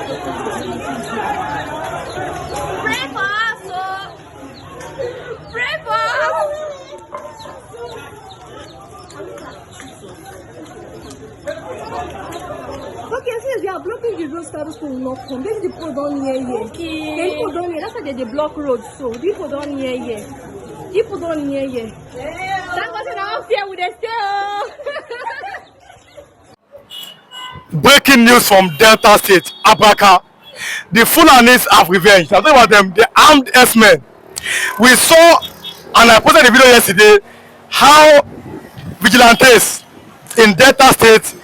Pray for us, oh. Pray for us. Okay, since they are blocking the road, status will not come. Maybe the people don't near here. Okay. The people don't near. That's why they block road. So the people don't near here. People don't near here. That wasn't our fear with the stay. Breaking news from Delta State, Abraka. The Fulanis have revenge. I'm talking about them, the armed S-men. We saw, and I posted a video yesterday, how vigilantes in Delta State,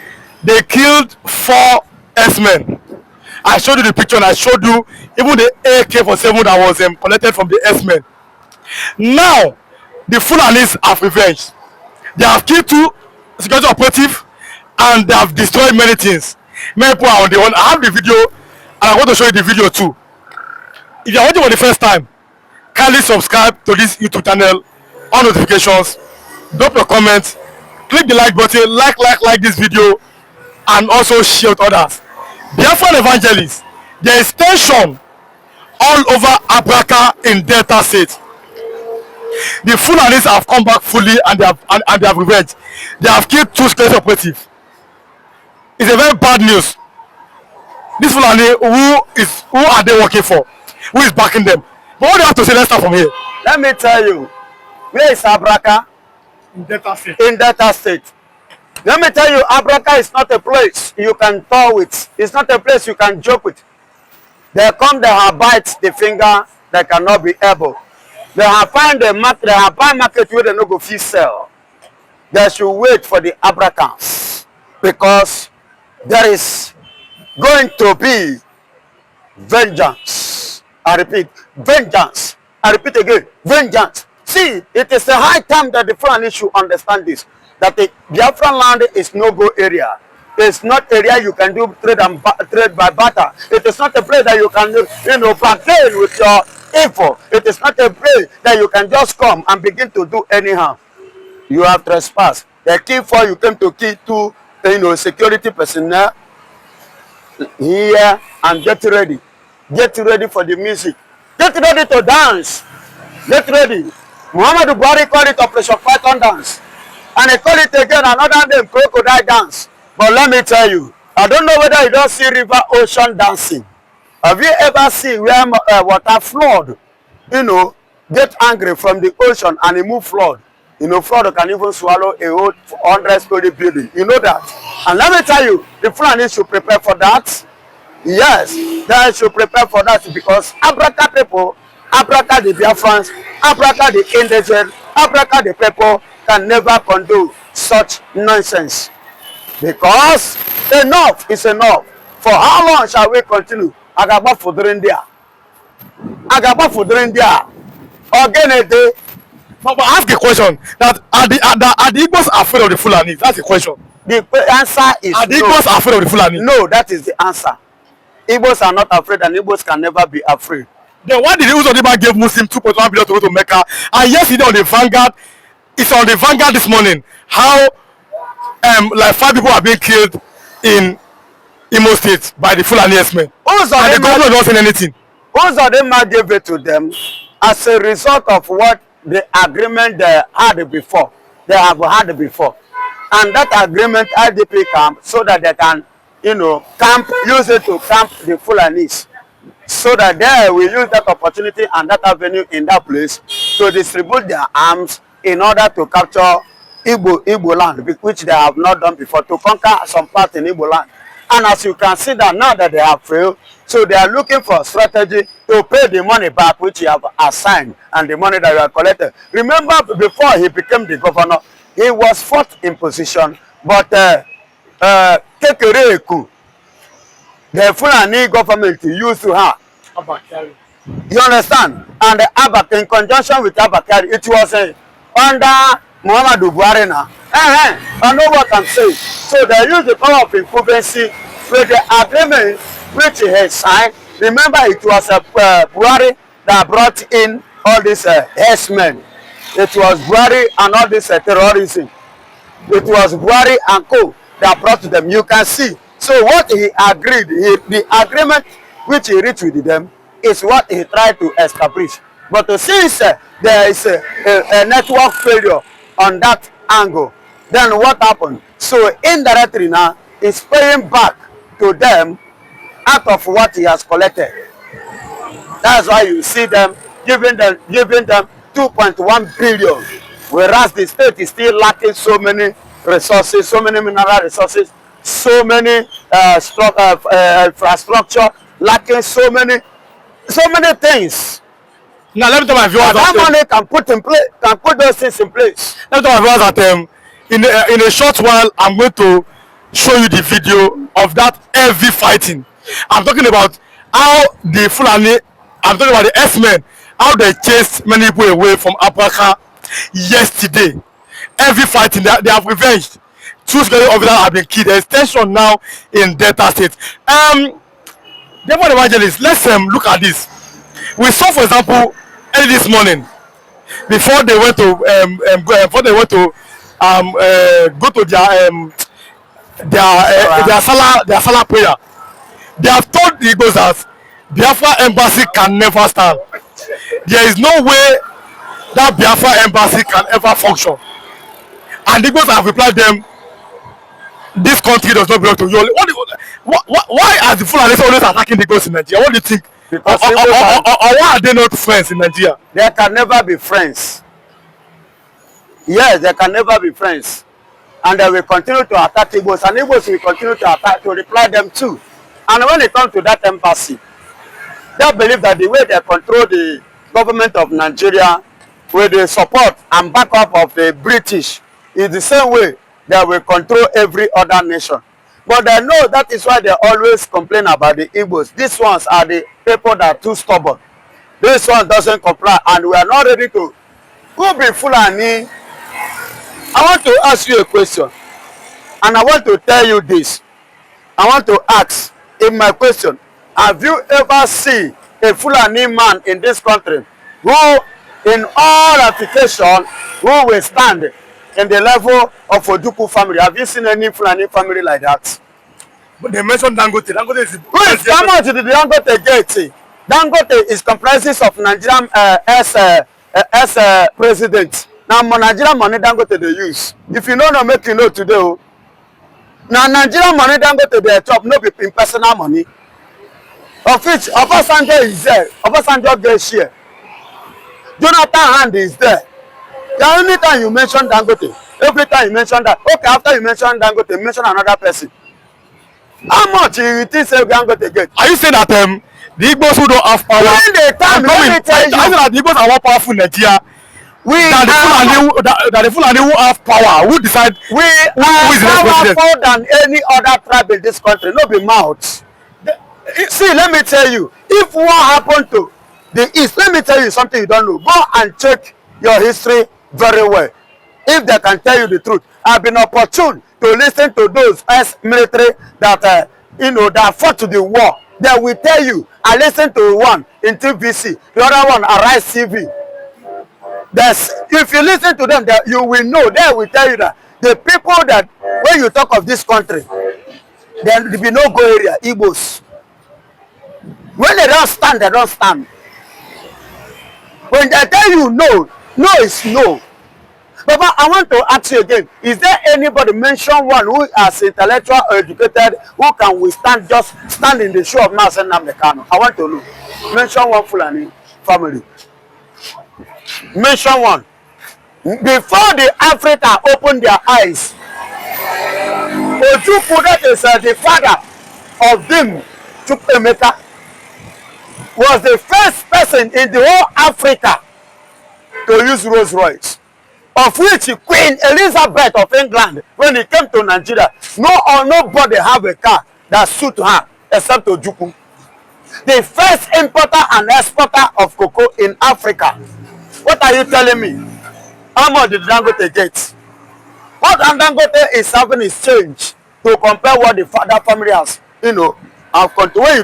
they killed 4 S-men. I showed you the picture and I showed you even the AK-47 that was collected from the S-men. Now, the Fulanis have revenge. They have killed 2 security operatives and they have destroyed many things. Many people are on the one. I have the video and I want to show you the video too. If you are watching for the first time, kindly subscribe to this YouTube channel, on notifications, drop your comments, click the like button, like this video, and also share with others. Biafran evangelists, there is tension all over Abraka in Delta State. The Fulanis have come back fully and they have revenge. They have killed 2 security operatives. It's a very bad news. This Fulani, who are they working for? Who is backing them? But what do you have to say? Let's start from here. Let me tell you, where is Abraka? In Delta State. In Delta State. Let me tell you, Abraka is not a place you can toy with. It's not a place you can joke with. They come, they have bite the finger, they cannot be able. They have find the market, they have buy market where they no go fit sell. They should wait for the Abracans because there is going to be vengeance. I repeat, vengeance. I repeat again, vengeance. See, it is a high time that the Fulani should understand this. That the Biafran land is no-go area. It's not area you can do trade by barter. It is not a place that you can, bargain with your info. It is not a place that you can just come and begin to do anyhow. You have trespassed. The key for you came to kill 2, security personnel here and get ready. Get ready for the music. Get ready to dance. Get ready. Muhammadu Buhari called it Operation Python dance. And he called it again another name, crocodile dance. But let me tell you, I don't know whether you don't see river ocean dancing. Have you ever seen where water flood, get angry from the ocean and it move flood? Flood can even swallow a whole 100-story building. You know that. And let me tell you, the Fulani should prepare for that. Yes, they should prepare for that because Abraka people, Abraka the Biafrans, Abraka the indigent, Abraka the people can never condone such nonsense. Because enough is enough. For how long shall we continue? Agaba for during there. Agaba for during there. Again a day. But ask a question. That are the Igbos afraid of the Fulani? That's the question. The answer is are the no. Igbos afraid of the Fulani? No, that is the answer. Igbos are not afraid and Igbos can never be afraid. Then why did the Uzodiba give Muslim 2.1 billion to go to Mecca? And yesterday on the Vanguard, it's on the Vanguard this morning, how like 5 people are being killed in Imo State by the Fulani S-men. And the government not saying anything. Uzodiba gave it to them as a result of what the agreement they had before. They have had before. And that agreement IDP camp so that they can, use it to camp the Fulanis. So that they will use that opportunity and that avenue in that place to distribute their arms in order to capture Igbo land, which they have not done before, to conquer some part in Igbo land. And as you can see that now that they have failed, so they are looking for a strategy to pay the money back which you have assigned and the money that you have collected. Remember, before he became the governor, he was fourth in position, but Kekereku, the Fulani government used to have. You understand? And the Abraka, in conjunction with Abraka, it was under Muhammadu Buhari now. I know what I'm saying. So they use the power of incumbency with the agreement which he had signed. Remember, it was Buhari that brought in all these S-men. It was Buhari and all this terrorism. It was Buhari and co that brought them. You can see. So what he agreed, the agreement which he reached with them is what he tried to establish. But since there is a network failure on that angle, then what happened? So indirectly now, he's paying back to them out of what he has collected. That's why you see them giving them 2.1 billion, whereas the state is still lacking so many resources, so many mineral resources, so many infrastructure, lacking so many things. Now let me tell my viewers that money can put those things in place. Let me tell my viewers that in a short while I'm going to show you the video of that heavy fighting. I'm talking about how the Fulani, I'm talking about the S-men, how they chased many people away from Abraka yesterday. Heavy fighting, they have revenged. Two security officers have been killed. There is tension now in Delta State. Therefore, evangelists, let's look at this. We saw, for example, early this morning, before they went to go to their Salah prayer, they have told the Igbos that Biafra embassy can never stand. There is no way that Biafra embassy can ever function. And the Igbos have replied them, this country does not belong to you. Why are the Fulani always attacking the Igbos in Nigeria? What do you think? Or why are they not friends in Nigeria? They can never be friends. Yes, they can never be friends. And they will continue to attack Igbos, and Igbos will continue to reply them too. And when it comes to that embassy, they believe that the way they control the government of Nigeria with the support and backup of the British is the same way they will control every other nation. But they know that is why they always complain about the Igbos. These ones are the people that are too stubborn. This one doesn't comply, and we are not ready to go be Fulani. I want to ask you a question, and I want to tell you this. I want to ask in my question, have you ever seen a Fulani man in this country who, in all application, who will stand in the level of Oduku family? Have you seen any Fulani family like that? But they mentioned Dangote. Dangote is how much did the Dangote get? Dangote is comprises of Nigerian president. Now Nigerian money Dangote they use. If you know, make you know today. Now Nigerian money Dangote they chop no be in personal money. Of which Obasanjo is there. Obasanjo gets share. Jonathan Hand is there. The only time you mention Dangote, every time you mention that, okay, after you mention Dangote, mention another person. How much you think Dangote get? Are you saying that the Igbos who don't have power? When they time, let me tell you. I know that the Igbos are more powerful in Nigeria. That the Fulani who have power, who decide who is the powerful than any other tribe in this country. No be mouth. See, let me tell you, if what happened to the East, let me tell you something you don't know. Go and check your history very well. If they can tell you the truth, I've been opportune to listen to those ex-military that that fought to the war. They will tell you. I listened to one in TVC, the other one Arise TV. If you listen to them, you will know. They will tell you that the people that when you talk of this country, there will be no go area. Igbos. When they don't stand, they don't stand. When they tell you no, no is no. But I want to ask you again, is there anybody, mention one who is intellectual or educated, who can withstand, just stand in the shoe of Mazen Namdekano? I want to know. Mention one Fulani family. Mention one. Before the Africa opened their eyes, Ojukwu, that is the father of them, Chukwemeka, was the first person in the whole Africa to use Rolls Royce, of which Queen Elizabeth of England, when he came to Nigeria, nobody have a car that suit her except Ojukwu. The first importer and exporter of cocoa in Africa. What are you telling me? How much did Dangote get? What Dangote is having is change to compare what the father family has, when you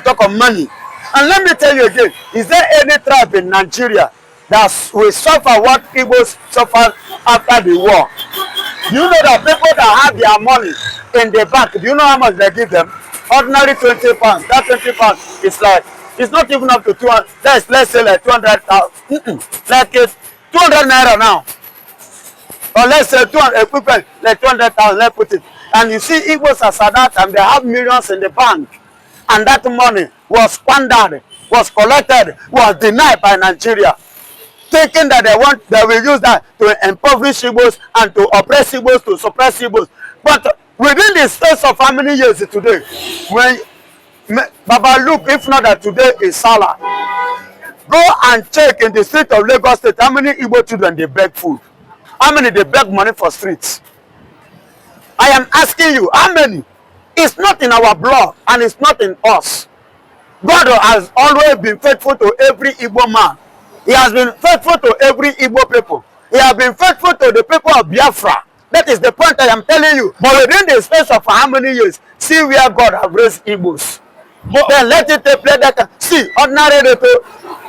talk of money. And let me tell you again, is there any tribe in Nigeria that will suffer what Igbos suffered after the war? Do you know that people that have their money in the bank, do you know how much they give them? Ordinary 20 pounds. That 20 pounds is like, it's not even up to 200. Let's say like 200,000. Like 200 naira now. Or let's say 200 equipment, like 200,000. Let's put it. And you see, Igbos as at that time, they have millions in the bank. And that money was squandered, was collected, was denied by Nigeria, thinking that they will use that to impoverish Igbos and to oppress Igbos, to suppress Igbos. But within the space of how many years today, when Baba, look, if not that today is Salah, go and check in the street of Lagos State how many Igbo children they beg food, how many they beg money for streets. I am asking you, how many? It's not in our blood and it's not in us. God has always been faithful to every Igbo man. He has been faithful to every Igbo people. He has been faithful to the people of Biafra. That is the point I am telling you. But within the space of how many years, see where God has raised Igbos. But then let it take place that see ordinary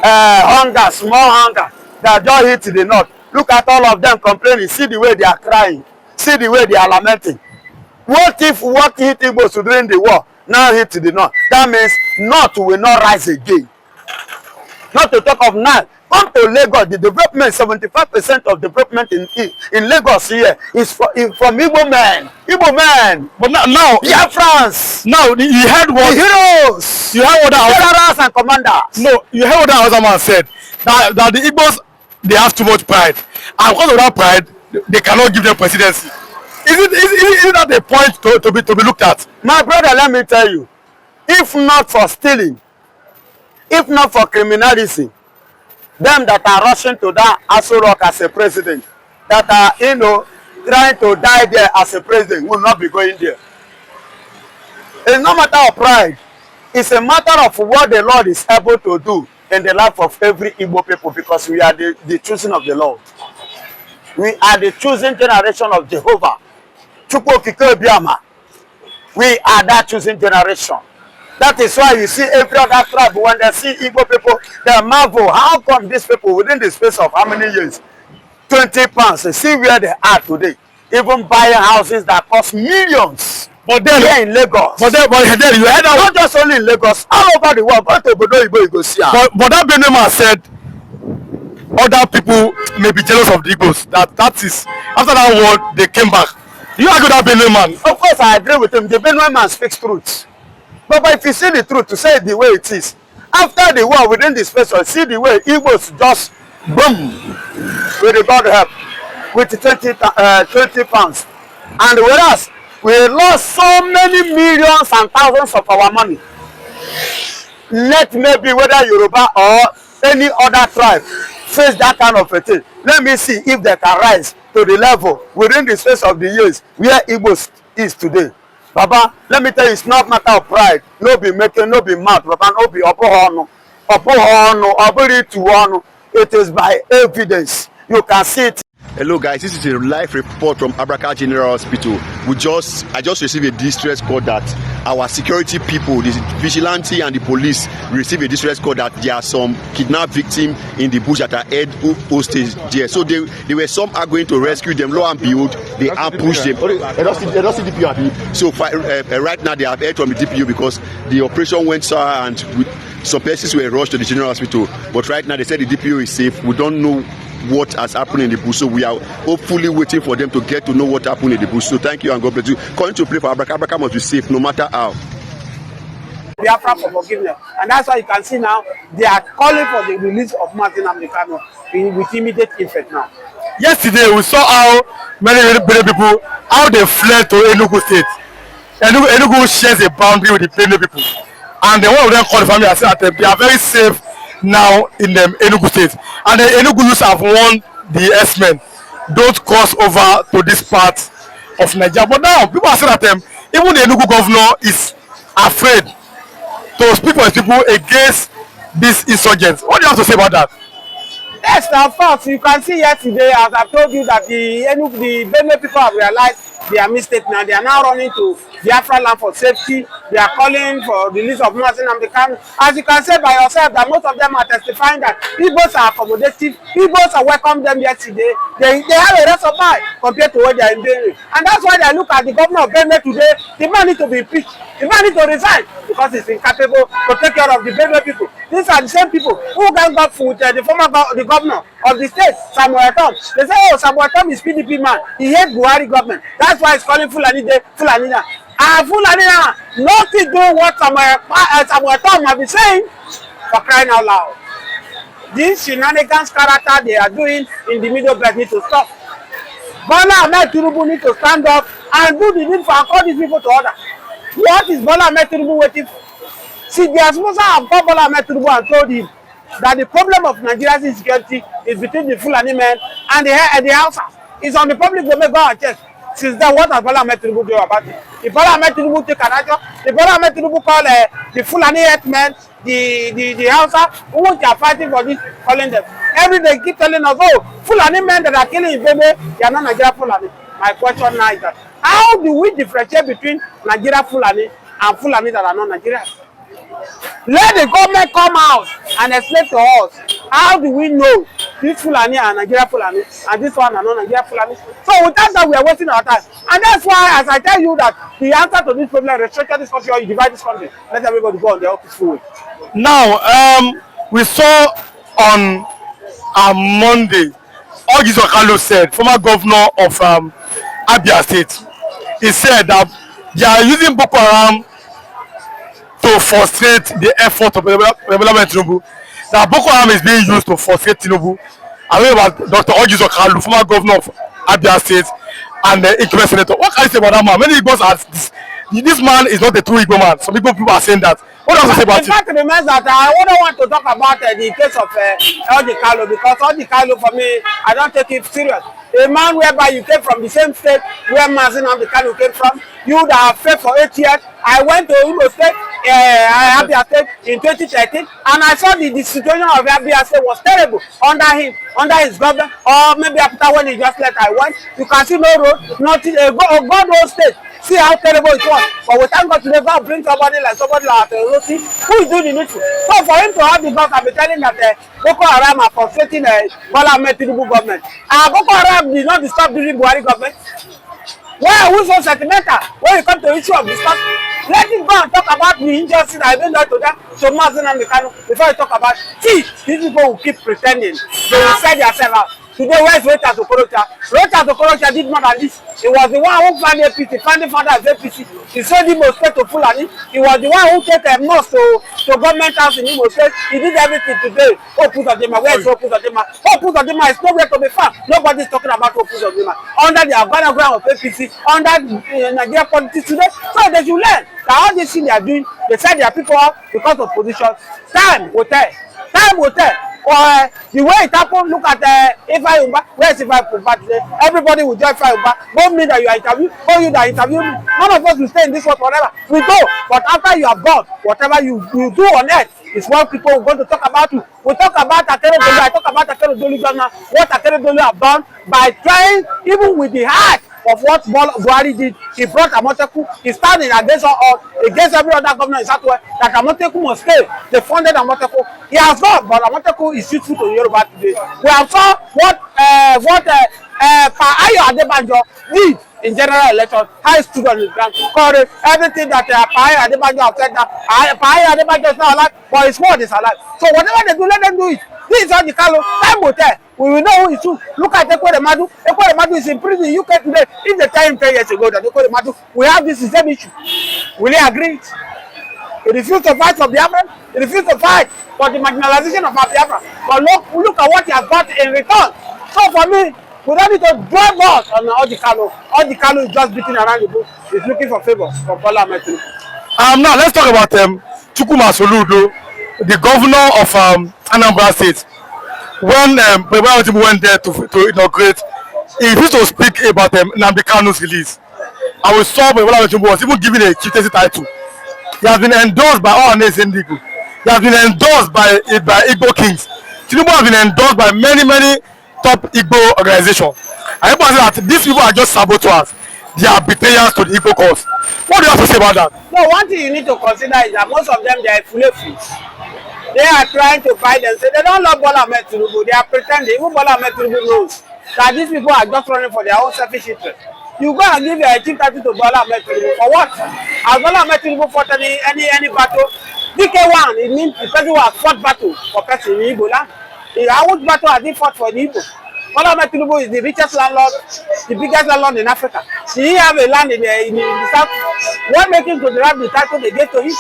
hunger, small hunger that just hit the north. Look at all of them complaining. See the way they are crying. See the way they are lamenting. What if what hit Igbos during the war now hit the north? That means north will not rise again. Not to talk of now. Come to Lagos, the development, 75% of development in Lagos here is from Igbo men. Igbo men. But now yeah, France. Now you heard what the heroes. You heard what the generals and commanders. No, you heard what the other man said. That the Igbos, they have too much pride, and because of that pride, they cannot give them presidency. Is that a point to be looked at? My brother, let me tell you, if not for stealing, if not for criminality, them that are rushing to that Aso Rock as a president, that are, trying to die there as a president, will not be going there. It's no matter of pride. It's a matter of what the Lord is able to do in the life of every Igbo people, because we are the choosing of the Lord. We are the chosen generation of Jehovah. We are that chosen generation. That is why you see every other tribe, when they see Igbo people, they marvel. How come these people, within the space of how many years? 20 pounds. They see where they are today. Even buying houses that cost millions. But then here in Lagos. But then you heard that not just only in Lagos, all over the world. But that Benjamin said other people may be jealous of the Igbos. That is, after that word, they came back. You agree with that Benjamin? Of course, I agree with him. The Benjamin man speaks truth. But if you see the truth, to say it the way it is, after the war, within the space, see the way Igbos just boom, with the God help, with 20 pounds. And whereas we lost so many millions and thousands of our money, let maybe whether Yoruba or any other tribe face that kind of a thing. Let me see if they can rise to the level within the space of the years where Igbos is today. Baba, let me tell you, it's not matter of pride. No be making, no be mad. Baba, no be opohono. It is by evidence. You can see it. Hello guys, this is a live report from Abraka General Hospital. I just received a distress call that our security people, the vigilante and the police, received a distress call that there are some kidnapped victims in the bush that are held hostage there. So they were some are going to rescue them. Lo and behold, they ambushed them. So right now they have heard from the DPU because the operation went sour and some persons were rushed to the General Hospital. But right now they said the DPU is safe. We don't know what has happened in the bush, so we are hopefully waiting for them to get to know what happened in the bush. So thank you and God bless you. Going to pray for Abraka. Abraka must be safe no matter how. Biafra for forgiveness, and that's why you can see now they are calling for the release of Martin Americano with immediate effect now. Yesterday we saw how many people how they fled to Enugu State. Enugu shares a boundary with the Benue people, and the one of them called the family and said that they are very safe now in the Enugu State, and the Enugu youths have warned the S-men, don't cross over to this part of Nigeria. But now people are saying that even the Enugu governor is afraid to speak for his people against these insurgents. What do you have to say about that? Yes, of course. You can see yesterday, as I told you, that the Benue people have realized their mistake now. They are now running to Biafra land for safety, They are calling for release of Mazi Nnamdi Kanu. As you can say by yourself, that most of them are testifying that Igbos are accommodative. Igbos are welcomed them yesterday. They have a rest of mind compared to what they are doing. And that's why they look at the governor of Benue today. The man needs to be impeached. The man needs to resign because he's incapable to take care of the Benue people. These are the same people who gang up with the governor of the state, Samuel Tom. They say, oh, Samuel Tom is PDP man. He hates Buhari government. That's why he's calling Fulani Day, Fulani now. Fulani now, nothing doing what Samuel Tom have been saying, for crying out loud. These shenanigans character they are doing in the Middle Belt need to stop. Bola Ahmed Tinubu need to stand up and do the need for all these people to order. What is Bola Ahmed Tinubu waiting for? See, the sponsor have called Bola Ahmed Tinubu and told him that the problem of Nigeria's insecurity is between the Fulani men and the Hausas. It's on the public domain, go and check. Since then, what has Bola Ahmed Tinubu do about it? If Bola Ahmed Tinubu take an action, if Bola Ahmed Tinubu call the Fulani herdsmen, the Hausa, who are fighting for this, calling them. Every day keep telling us, oh, Fulani men that are killing in Benue, they are not Nigeria Fulani. My question now is that, how do we differentiate between Nigeria Fulani and Fulani that are not Nigerians? Let the government come out and explain to us, how do we know this Fulani are Nigeria Fulani and this one are not Nigeria Fulani? So without that, we are wasting our time. And that's why, as I tell you, that the answer to this problem is restructure this country or you divide this country. Let everybody go on their peaceful way. Now, we saw on Monday, Ogiso Kalu said, former governor of Abia State, he said that they are using Boko Haram to frustrate the effort of Revelation Tinubu. That Boko Haram is being used to frustrate Tinubu. I read about Dr. Ogiso Kalu, former governor of Abia State and the incumbent senator. What can you say about that man? Many Igbos are this man is not a true Igbo man. Some Igbo people are saying that. What else to say about it? In fact, remains that I don't want to talk about the case of Ogi Kalu, because Ogi Kalu, for me, I don't take it serious. A man whereby you came from the same state where Mazi Nnamdi Kanu came from, you that have failed for 8 years. I went to Igbo State, Abia State in 2013, and I saw the situation of Abia State was terrible under him, under his government, or maybe after when he just left, I went. You can see no road, nothing, a God-old state. See how terrible it was. But we thank God today, God bring somebody like Rossi, who is doing the needful. So for him to have the guts, I'll be telling that Boko Haram are frustrating Bola Ahmed Tinubu government. Boko Haram did not disturb during Buhari government. Why are we so sentimental when it comes to the issue of discussion? Let him go and talk about the injustice that I've been done to them. So Mazi Nnamdi Kanu, before you talk about, see, these people will keep pretending. They will sell themselves out. Today, where's Rota Okorocha? Rota Okorocha did more than this. He was the one who found APC, founding father of APC. He sold Imo State to Fulani. He was the one who took a nurse to government house in Imo State. He did everything today. Opus Odema, where is Opus Odema? Opus Odema is nowhere to be found. Nobody is talking about Opus Odema. Under the Abraka ground of APC, under Nigeria politics today. So they should learn that all this thing they are doing, they set their people up because of position. Time will tell. Time will tell. Or the way it happened, look at Ifeanyi Ubah. Where is Ifeanyi Ubah today? Everybody will join Ifeanyi Ubah. Both me that you are interviewed, both you that interview me. None of us will stay in this world forever. We go. But after you have gone, whatever you do on earth is what people are going to talk about you. We talk about Akeredolu. I talk about Akeredolu governor. What Akeredolu have done by trying, even with the heart of what Buhari did. He brought Amoteku. He standing against every other governor in Southwest that Amoteku must stay. They funded Amoteku. He has not, but Amoteku is useful to Yoruba today. We have saw what Ayo Adebanjo did in general election. How he stood on his ground, correct everything that Ayo Adebanjo have said. That Ayo Adebanjo is not alive, but his word is alive. So whatever they do, let them do it. This is Ogi Kalu. Time will tell. We will know who is who. Look at Ekweremadu. Ekweremadu is in prison in UK today. If they tell him 10 years ago that Ekweremadu, we have this same issue, will he agree? He refused to fight for Biafra. He refused to fight for the marginalization of Biafra. But look at what he has got in return. So for me, we don't need to drive us on Ogi Kalu. Ogi Kalu is just beating around the bush. He's looking for favors from Bola Ahmed Tinubu. Now let's talk about Chukwuma Soludo, the governor of Anambra State. When President went there to inaugurate, he refused to speak about Nnamdi Kanu's release. And we saw President was even given a chieftaincy title. He has been endorsed by all Igbo. He has been endorsed by Igbo kings. Tinubu has been endorsed by many top Igbo organizations. And people say that these people are just saboteurs. they are betrayers to the Igbo cause. What do you have to say about that? No, one thing you need to consider is that most of them, they are Fulåni. They are trying to buy them. Say they don't love Bola Ahmed Tinubu. They are pretending. Even Bola Ahmed Tinubu knows that these people are just running for their own selfish interest. You go and give your chief title to Bola Ahmed Tinubu for what? Has Bola Ahmed Tinubu fought any battle? DK1, it means the person who has fought battle for person in Igbo land. Which battle has he fought for the Igbo? Bola Ahmed Tinubu is the richest landlord, the biggest landlord in Africa. He have a land in the south. What makes him to derive the title they gave to him?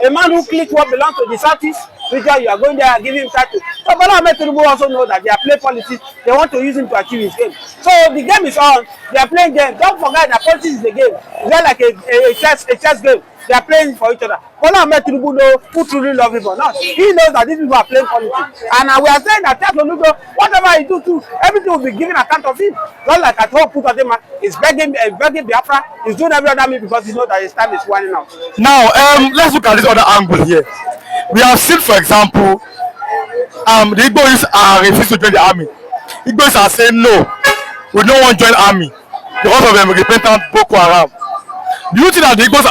A man who clicked what belongs to the southeast region, you are going there and giving him title. So Bola Ahmed Tinubu also know that they are playing politics. They want to use him to achieve his game. So the game is on. They are playing game. Don't forget that politics is a game. It's not like a chess game. They are playing for each other. Bola Ahmed Tinubu knows who truly love him or not. He knows that these people are playing politics. And we are saying that whatever he do too, everything will be given account of him. Not like at home, put on him, he's begging Biafra, he's doing every other thing because he knows that his time is running out. Now, let's look at this other angle here. We have seen, for example, the Igbos are refusing to join the army. Igbos are saying no, we don't want to join the army because of them repentant Boko Haram. Do you think that the Igbos are